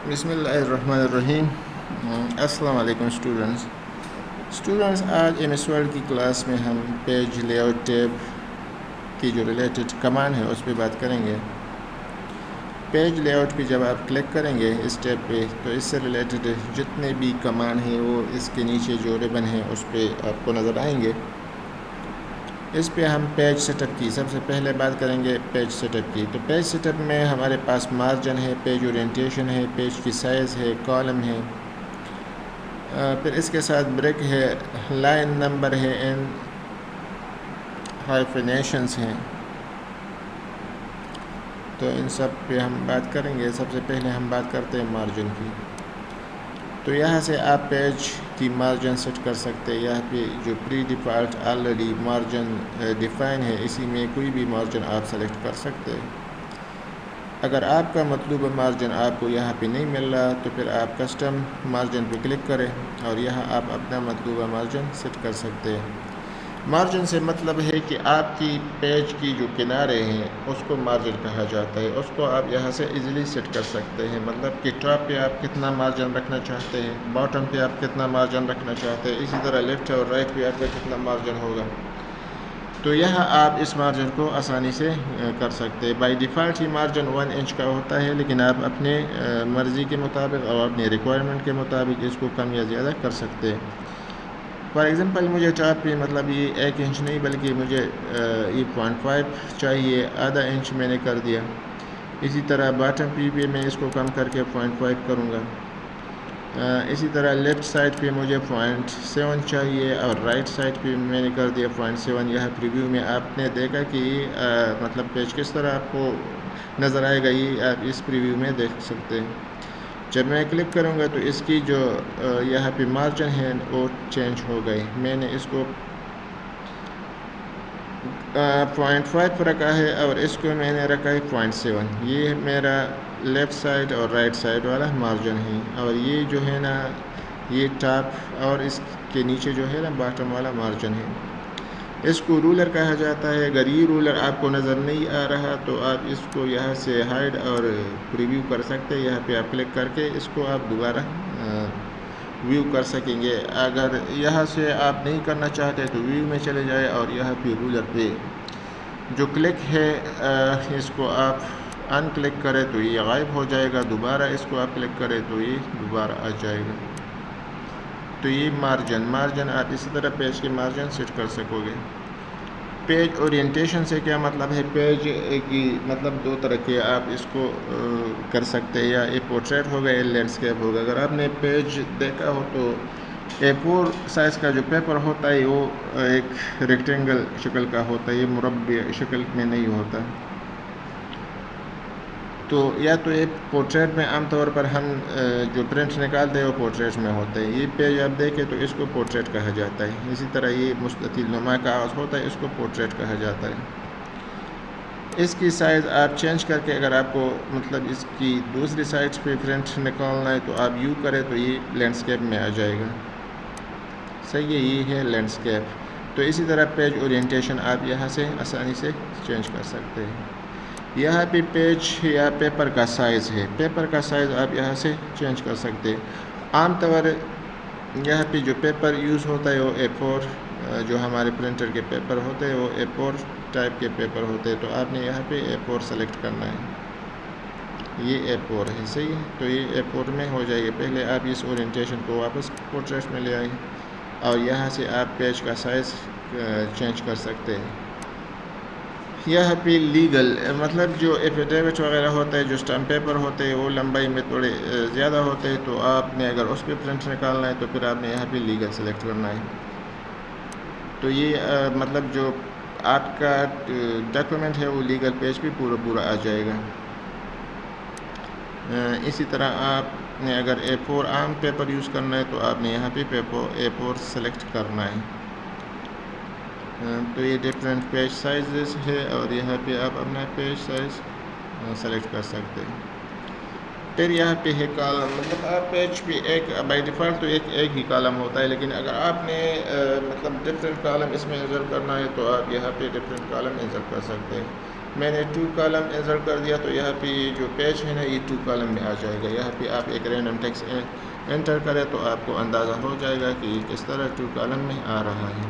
بسم اللہ الرحمن الرحیم۔ السلام علیکم اسٹوڈنٹس، آج ایم ایس ورڈ کی کلاس میں ہم پیج لے آؤٹ ٹیب کی جو ریلیٹڈ کمانڈ ہے اس پہ بات کریں گے۔ پیج لے آؤٹ پہ جب آپ کلک کریں گے اس ٹیب پہ تو اس سے ریلیٹڈ جتنے بھی کمانڈ ہیں وہ اس کے نیچے جو ریبن ہے اس پہ آپ کو نظر آئیں گے۔ اس پہ ہم پیج سیٹ اپ کی سب سے پہلے بات کریں گے پیج سیٹ اپ کی۔ تو پیج سیٹ اپ میں ہمارے پاس مارجن ہے، پیج اورینٹیشن ہے، پیج کی سائز ہے، کالم ہے، پھر اس کے ساتھ بریک ہے، لائن نمبر ہے، ان ہائفنیشنز ہیں۔ تو ان سب پہ ہم بات کریں گے۔ سب سے پہلے ہم بات کرتے ہیں مارجن کی۔ تو یہاں سے آپ پیج کی مارجن سیٹ کر سکتے ہیں۔ یہاں پہ جو پری ڈیفالٹ آلریڈی مارجن ڈیفائن ہے اسی میں کوئی بھی مارجن آپ سلیکٹ کر سکتے ہیں۔ اگر آپ کا مطلوبہ مارجن آپ کو یہاں پہ نہیں مل رہا تو پھر آپ کسٹم مارجن پہ کلک کریں اور یہاں آپ اپنا مطلوبہ مارجن سیٹ کر سکتے ہیں۔ مارجن سے مطلب ہے کہ آپ کی پیج کی جو کنارے ہیں اس کو مارجن کہا جاتا ہے۔ اس کو آپ یہاں سے ایزیلی سیٹ کر سکتے ہیں، مطلب کہ ٹاپ پہ آپ کتنا مارجن رکھنا چاہتے ہیں، باٹم پہ آپ کتنا مارجن رکھنا چاہتے ہیں، اسی طرح لیفٹ اور رائٹ پہ آپ کا کتنا مارجن ہوگا۔ تو یہاں آپ اس مارجن کو آسانی سے کر سکتے ہیں۔ By default he margin 1 inch کا ہوتا ہے، لیکن آپ اپنے مرضی کے مطابق اور اپنے ریکوائرمنٹ کے مطابق اس کو کم یا زیادہ کر سکتے ہیں۔ فار ایگزامپل مجھے ٹاپ پہ مطلب یہ 1 انچ نہیں بلکہ مجھے یہ 0.5 چاہیے، آدھا انچ میں نے کر دیا۔ اسی طرح باٹم پہ میں اس کو کم کر کے 0.5 کروں گا۔ اسی طرح لیفٹ سائڈ پہ مجھے 0.7 چاہیے اور رائٹ سائڈ پہ میں نے کر دیا 0.7۔ یہاں پریویو میں آپ نے دیکھا کہ مطلب پیج کس طرح آپ کو نظر آئے گا، یہ آپ اس پریویو میں دیکھ سکتے ہیں۔ جب میں کلک کروں گا تو اس کی جو یہاں پہ مارجن ہے وہ چینج ہو گئی۔ میں نے اس کو 0.5 رکھا ہے اور اس کو میں نے رکھا ہے 0.7۔ یہ میرا لیفٹ سائڈ اور رائٹ سائڈ والا مارجن ہے، اور یہ جو ہے نا یہ ٹاپ اور اس کے نیچے جو ہے نا باٹم والا مارجن ہے۔ اس کو رولر کہا جاتا ہے۔ اگر یہ رولر آپ کو نظر نہیں آ رہا تو آپ اس کو یہاں سے ہائڈ اور پریویو کر سکتے ہیں۔ یہاں پہ آپ کلک کر کے اس کو آپ دوبارہ ویو کر سکیں گے۔ اگر یہاں سے آپ نہیں کرنا چاہتے تو ویو میں چلے جائے اور یہاں پہ رولر پہ جو کلک ہے اس کو آپ ان کلک کریں تو یہ غائب ہو جائے گا، دوبارہ اس کو آپ کلک کریں تو یہ دوبارہ آ جائے گا۔ تو یہ مارجن آپ اسی طرح پیج کے مارجن سیٹ کر سکو گے۔ پیج اورینٹیشن سے کیا مطلب ہے؟ پیج کی مطلب دو طرح کے آپ اس کو کر سکتے ہیں، یا ایک پورٹریٹ ہوگا یا لینڈسکیپ ہوگا۔ اگر آپ نے پیج دیکھا ہو تو A4 سائز کا جو پیپر ہوتا ہے وہ ایک ریکٹینگل شکل کا ہوتا ہے، یہ مربع شکل میں نہیں ہوتا۔ تو یا تو ایک پورٹریٹ میں عام طور پر ہم جو پرنٹ نکالتے ہیں وہ پورٹریٹ میں ہوتے ہیں۔ یہ پیج آپ دیکھیں تو اس کو پورٹریٹ کہا جاتا ہے۔ اسی طرح یہ مستطیل نما کاغذ ہوتا ہے، اس کو پورٹریٹ کہا جاتا ہے۔ اس کی سائز آپ چینج کر کے اگر آپ کو مطلب اس کی دوسری سائڈ پہ پرنٹ نکالنا ہے تو آپ یو کریں تو یہ لینڈسکیپ میں آ جائے گا۔ صحیح ہے، یہ ہے لینڈسکیپ۔ تو اسی طرح پیج اورینٹیشن آپ یہاں سے آسانی سے چینج کر سکتے ہیں۔ یہاں پہ پیج یا پیپر کا سائز ہے، پیپر کا سائز آپ یہاں سے چینج کر سکتے ہیں۔ عام طور یہاں پہ جو پیپر یوز ہوتا ہے وہ A4 جو ہمارے پرنٹر کے پیپر ہوتے ہیں وہ A4 ٹائپ کے پیپر ہوتے ہیں۔ تو آپ نے یہاں پہ A4 سلیکٹ کرنا ہے، یہ A4 ہے، صحیح ہے۔ تو یہ A4 میں ہو جائے گا۔ پہلے آپ اس اورینٹیشن کو واپس پورٹریٹ میں لے آئیں اور یہاں سے آپ پیج کا سائز چینج کر سکتے ہیں۔ یہاں پہ لیگل مطلب جو ایفیڈیوٹ وغیرہ ہوتا ہے، جو اسٹمپ پیپر ہوتے ہیں وہ لمبائی میں تھوڑے زیادہ ہوتے ہیں، تو آپ نے اگر اس پہ پرنٹ نکالنا ہے تو پھر آپ نے یہاں پہ لیگل سلیکٹ کرنا ہے۔ تو یہ مطلب جو آپ کا ڈاکیومنٹ ہے وہ لیگل پیج پہ پورا آ جائے گا۔ اسی طرح آپ نے اگر A4 عام پیپر یوز کرنا ہے تو آپ نے یہاں پہ A4 سلیکٹ کرنا ہے۔ تو یہ ڈفرینٹ پیج سائزز ہے اور یہاں پہ آپ اپنا پیج سائز سلیکٹ کر سکتے ہیں۔ پھر یہاں پہ ہے کالم، مطلب آپ پیج پہ ایک بائی ڈیفالٹ تو ایک ہی کالم ہوتا ہے، لیکن اگر آپ نے مطلب ڈفرینٹ کالم اس میں انسرٹ کرنا ہے تو آپ یہاں پہ ڈفرینٹ کالم انسرٹ کر سکتے ہیں۔ میں نے 2 کالم انسرٹ کر دیا، تو یہاں پہ جو پیج ہے نا یہ 2 کالم میں آ جائے گا۔ یہاں پہ آپ ایک رینڈم ٹیکسٹ انٹر کریں تو آپ کو اندازہ ہو جائے گا کہ یہ کس طرح 2 کالم میں آ رہا ہے۔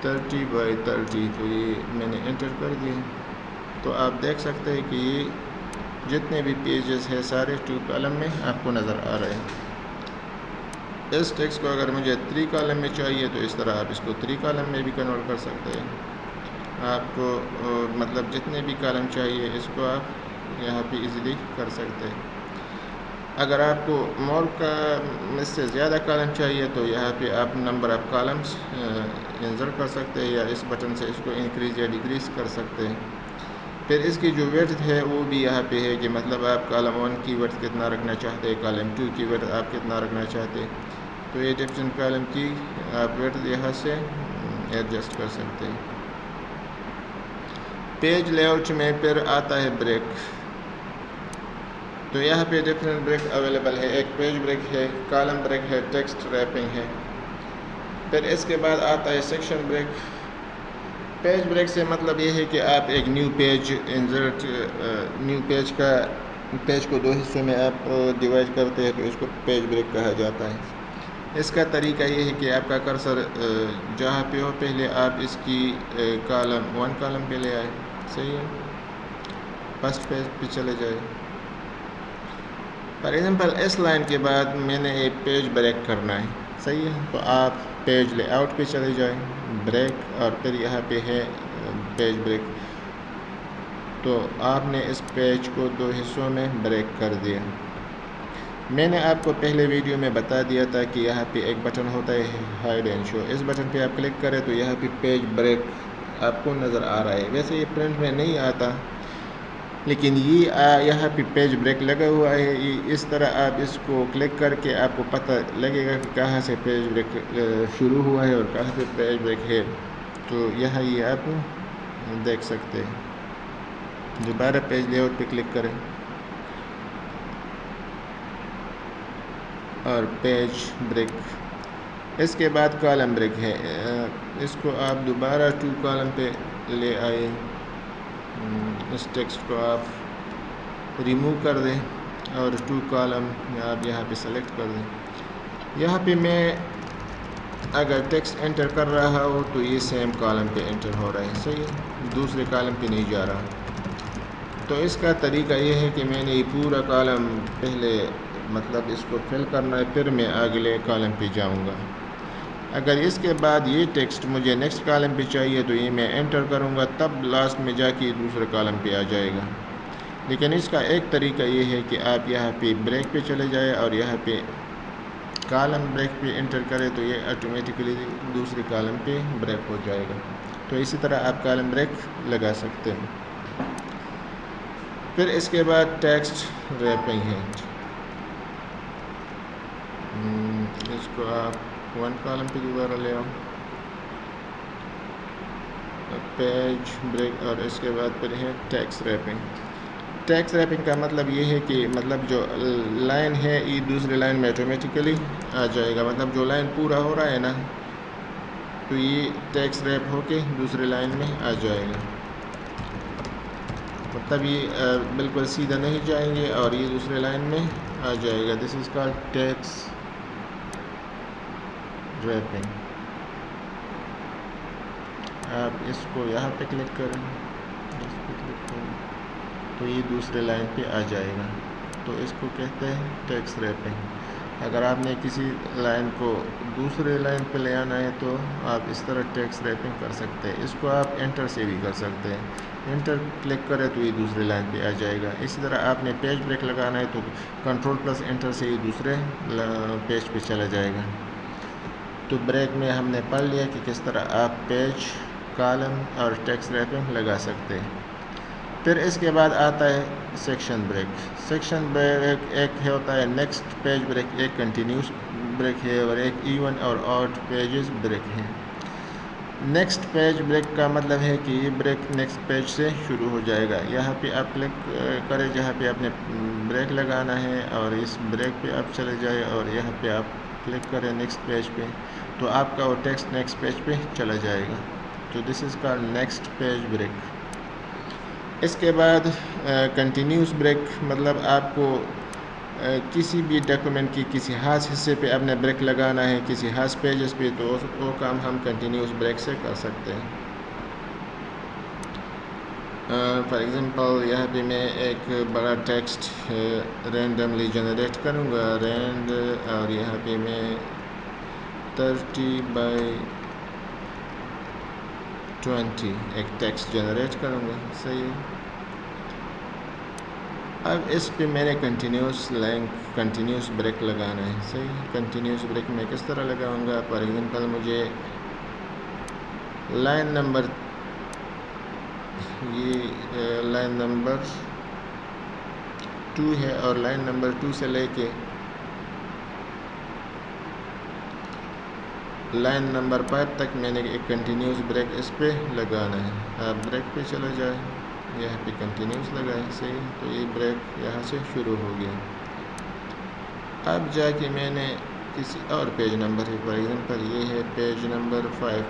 30 بائی 30، تو یہ میں نے انٹر کر دیا، تو آپ دیکھ سکتے ہیں کہ یہ جتنے بھی پیجز ہیں سارے 2 کالم میں آپ کو نظر آ رہے ہیں۔ اس ٹیکسٹ کو اگر مجھے 3 کالم میں چاہیے تو اس طرح آپ اس کو 3 کالم میں بھی کنورٹ کر سکتے ہیں۔ آپ کو مطلب جتنے بھی کالم چاہیے اس کو آپ یہاں پہ ایزیلی کر سکتے ہیں۔ اگر آپ کو مور کا اس سے زیادہ کالم چاہیے تو یہاں پہ آپ نمبر آف کالمس انسرٹ کر سکتے ہیں، یا اس بٹن سے اس کو انکریز یا ڈیکریز کر سکتے ہیں۔ پھر اس کی جو ویڈتھ ہے وہ بھی یہاں پہ ہے کہ مطلب آپ کالم 1 کی ویڈتھ کتنا رکھنا چاہتے ہیں، کالم 2 کی ویڈتھ آپ کتنا رکھنا چاہتے ہیں، تو یہ ڈفرینٹ کالم کی آپ ویڈتھ یہاں سے ایڈجسٹ کر سکتے ہیں۔ پیج لے آؤٹ میں پھر آتا ہے بریک، تو یہاں پہ ڈفرینٹ بریک اویلیبل ہے۔ ایک پیج بریک ہے، کالم بریک ہے، ٹیکسٹ ریپنگ ہے۔ پھر اس کے بعد آتا ہے سیکشن بریک۔ پیج بریک سے مطلب یہ ہے کہ آپ ایک نیو پیج کو 2 حصوں میں آپ ڈیوائڈ کرتے ہیں، تو اس کو پیج بریک کہا جاتا ہے۔ اس کا طریقہ یہ ہے کہ آپ کا کرسر جہاں پہ ہو پہلے آپ اس کی کالم 1 کالم پہ لے آئے، صحیح ہے، فرسٹ پیج پہ چلے جائے۔ فار ایگزامپل اس لائن کے بعد میں نے ایک پیج بریک کرنا ہے، صحیح ہے، تو آپ پیج لے آؤٹ پہ چلے جائیں، بریک، اور پھر یہاں پہ ہے پیج بریک، تو آپ نے اس پیج کو 2 حصوں میں بریک کر دیا۔ میں نے آپ کو پہلے ویڈیو میں بتا دیا تھا کہ یہاں پہ ایک بٹن ہوتا ہے ہائڈ اینڈ شو، اس بٹن پہ آپ کلک کریں تو یہاں پہ پیج بریک آپ کو نظر آ رہا ہے۔ ویسے یہ پرنٹ میں نہیں آتا، لیکن یہ یہاں پہ پیج بریک لگا ہوا ہے، اس طرح آپ اس کو کلک کر کے آپ کو پتہ لگے گا کہ کہاں سے پیج بریک شروع ہوا ہے اور کہاں پہ پیج بریک ہے، تو یہاں یہ آپ دیکھ سکتے ہیں۔ دوبارہ پیج لے آؤٹ پہ کلک کریں اور پیج بریک، اس کے بعد کالم بریک ہے، اس کو آپ دوبارہ 2 کالم پہ لے آئے، اس ٹیکسٹ کو آپ ریموو کر دیں اور 2 کالم آپ یہاں پہ سلیکٹ کر دیں۔ یہاں پہ میں اگر ٹیکسٹ انٹر کر رہا ہو تو یہ سیم کالم پہ انٹر ہو رہا ہے، صحیح، دوسرے کالم پہ نہیں جا رہا۔ تو اس کا طریقہ یہ ہے کہ میں نے یہ پورا کالم پہلے مطلب اس کو فل کرنا ہے، پھر میں اگلے کالم پہ جاؤں گا۔ اگر اس کے بعد یہ ٹیکسٹ مجھے نیکسٹ کالم پہ چاہیے تو یہ میں انٹر کروں گا، تب لاسٹ میں جا کے دوسرے کالم پہ آ جائے گا۔ لیکن اس کا ایک طریقہ یہ ہے کہ آپ یہاں پہ بریک پہ چلے جائیں اور یہاں پہ کالم بریک پہ انٹر کریں تو یہ آٹومیٹکلی دوسرے کالم پہ بریک ہو جائے گا۔ تو اسی طرح آپ کالم بریک لگا سکتے ہیں۔ پھر اس کے بعد ٹیکسٹ ریپنگ ہے، اس کو آپ 1 کالم پہ دوبارہ لے آؤ، پیج بریک، اور اس کے بعد پھر ہے ٹیکسٹ ریپنگ۔ ٹیکسٹ ریپنگ کا مطلب یہ ہے کہ مطلب جو لائن ہے یہ دوسرے لائن میں آٹومیٹکلی آ جائے گا، مطلب جو لائن پورا ہو رہا ہے نا تو یہ ٹیکسٹ ریپ ہو کے دوسرے لائن میں آ جائے گا، مطلب یہ بالکل سیدھا نہیں جائیں گے اور یہ دوسرے لائن میں آ جائے گا۔ دس از کالڈ ٹیکسٹ ریپنگ۔ آپ اس کو یہاں پہ کلک کریں، اس پہ کلک کریں تو یہ دوسرے لائن پہ آ جائے گا، تو اس کو کہتے ہیں ٹیکسٹ ریپنگ۔ اگر آپ نے کسی لائن کو دوسرے لائن پہ لے آنا ہے تو آپ اس طرح ٹیکسٹ ریپنگ کر سکتے ہیں۔ اس کو آپ انٹر سے بھی کر سکتے ہیں، انٹر کلک کریں تو یہ دوسرے لائن پہ آ جائے گا۔ اسی طرح آپ نے پیج بریک لگانا ہے تو کنٹرول+ انٹر سے یہ دوسرے پیج پہ چلا جائے گا۔ تو بریک میں ہم نے پڑھ لیا کہ کس طرح آپ پیج، کالم اور ٹیکسٹ ریپنگ لگا سکتے ہیں۔ پھر اس کے بعد آتا ہے سیکشن بریک۔ سیکشن بریک ایک ہوتا ہے نیکسٹ پیج بریک، ایک کنٹینیوس بریک ہے، اور ایک ایون اور آڈ پیجز بریک ہے۔ نیکسٹ پیج بریک کا مطلب ہے کہ یہ بریک نیکسٹ پیج سے شروع ہو جائے گا۔ یہاں پہ آپ کلک کریں جہاں پہ آپ نے بریک لگانا ہے اور اس بریک پہ آپ چلے جائیں اور یہاں پہ آپ کلک کریں نیکسٹ پیج پہ، تو آپ کا وہ ٹیکسٹ نیکسٹ پیج پہ چلا جائے گا۔ تو this is called next page break. اس کے بعد کنٹینیوس بریک، مطلب آپ کو کسی بھی ڈاکومنٹ کی کسی خاص حصے پہ اپنے بریک لگانا ہے، کسی خاص پیجز پہ، تو وہ کام ہم کنٹینیوس بریک سے کر سکتے ہیں۔ فار ایگزامپل یہاں پہ میں ایک بڑا ٹیکسٹ رینڈملی جنریٹ کروں گا، اور یہاں پہ میں 30/20 ایک ٹیکسٹ جنریٹ کروں گا، صحیح ہے۔ اب اس پہ میں نے کنٹینیوس بریک لگانا ہے، صحیح ہے۔ کنٹینیوس بریک میں کس طرح لگاؤں گا؟ فار ایگزامپل مجھے لائن نمبر 2 ہے، اور لائن نمبر 2 سے لے کے لائن نمبر 5 تک میں نے ایک کنٹینیوس بریک اس پہ لگانا ہے۔ آپ بریک پہ چلے جائیں، یہاں پہ کنٹینیوس لگائیں، صحیح۔ تو یہ بریک یہاں سے شروع ہو گیا۔ اب جا کے میں نے کسی اور پیج نمبر ہے، فار ایگزامپل یہ ہے پیج نمبر 5،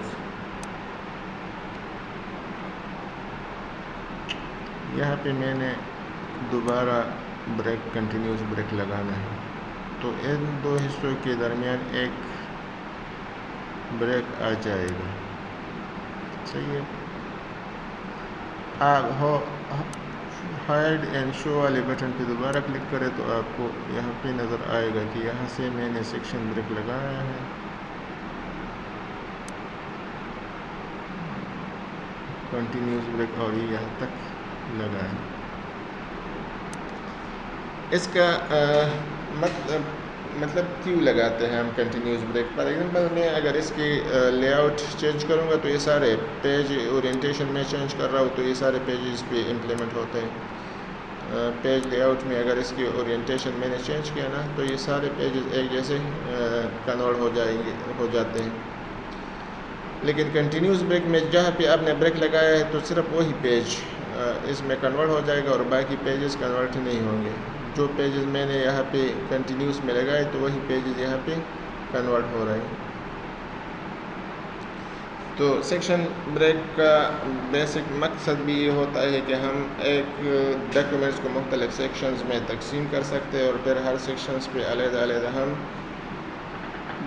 یہاں پہ میں نے دوبارہ کنٹینیوس بریک لگانا ہے۔ تو ان دو حصوں کے درمیان ایک بریک آ جائے گا، صحیح ہے۔ آپ ہائڈ اینڈ شو والے بٹن پہ دوبارہ کلک کریں تو آپ کو یہاں پہ نظر آئے گا کہ یہاں سے میں نے سیکشن بریک لگایا ہے، کنٹینیوس بریک، اور یہ یہاں تک لگا ہے۔ اس کا مطلب کیوں لگاتے ہیں ہم کنٹینیوس بریک؟ فار ایگزامپل میں اگر اس کی لے آؤٹ چینج کروں گا تو یہ سارے پیج اورینٹیشن میں چینج کر رہا ہوں تو یہ سارے پیجز پہ امپلیمنٹ ہوتے ہیں۔ پیج لے آؤٹ میں اگر اس کی اورینٹیشن میں نے چینج کیا نا تو یہ سارے پیجز ایک جیسے کنورٹ ہو جاتے ہیں۔ لیکن کنٹینیوس بریک میں جہاں پہ آپ نے بریک لگایا ہے تو صرف وہی پیج اس میں کنورٹ ہو جائے گا، اور باقی پیجز کنورٹ نہیں ہوں گے۔ جو پیجز میں نے یہاں پہ کنٹینیوس میں لگائے تو وہی پیجز یہاں پہ کنورٹ ہو رہے ہیں۔ تو سیکشن بریک کا بیسک مقصد بھی یہ ہوتا ہے کہ ہم ایک ڈاکیومنٹس کو مختلف سیکشنز میں تقسیم کر سکتے ہیں، اور پھر ہر سیکشنز پہ علیحدہ ہم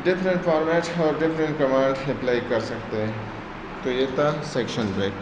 ڈفرینٹ فارمیٹ اور ڈفرینٹ کمانڈ اپلائی کر سکتے ہیں۔ تو یہ تھا سیکشن بریک۔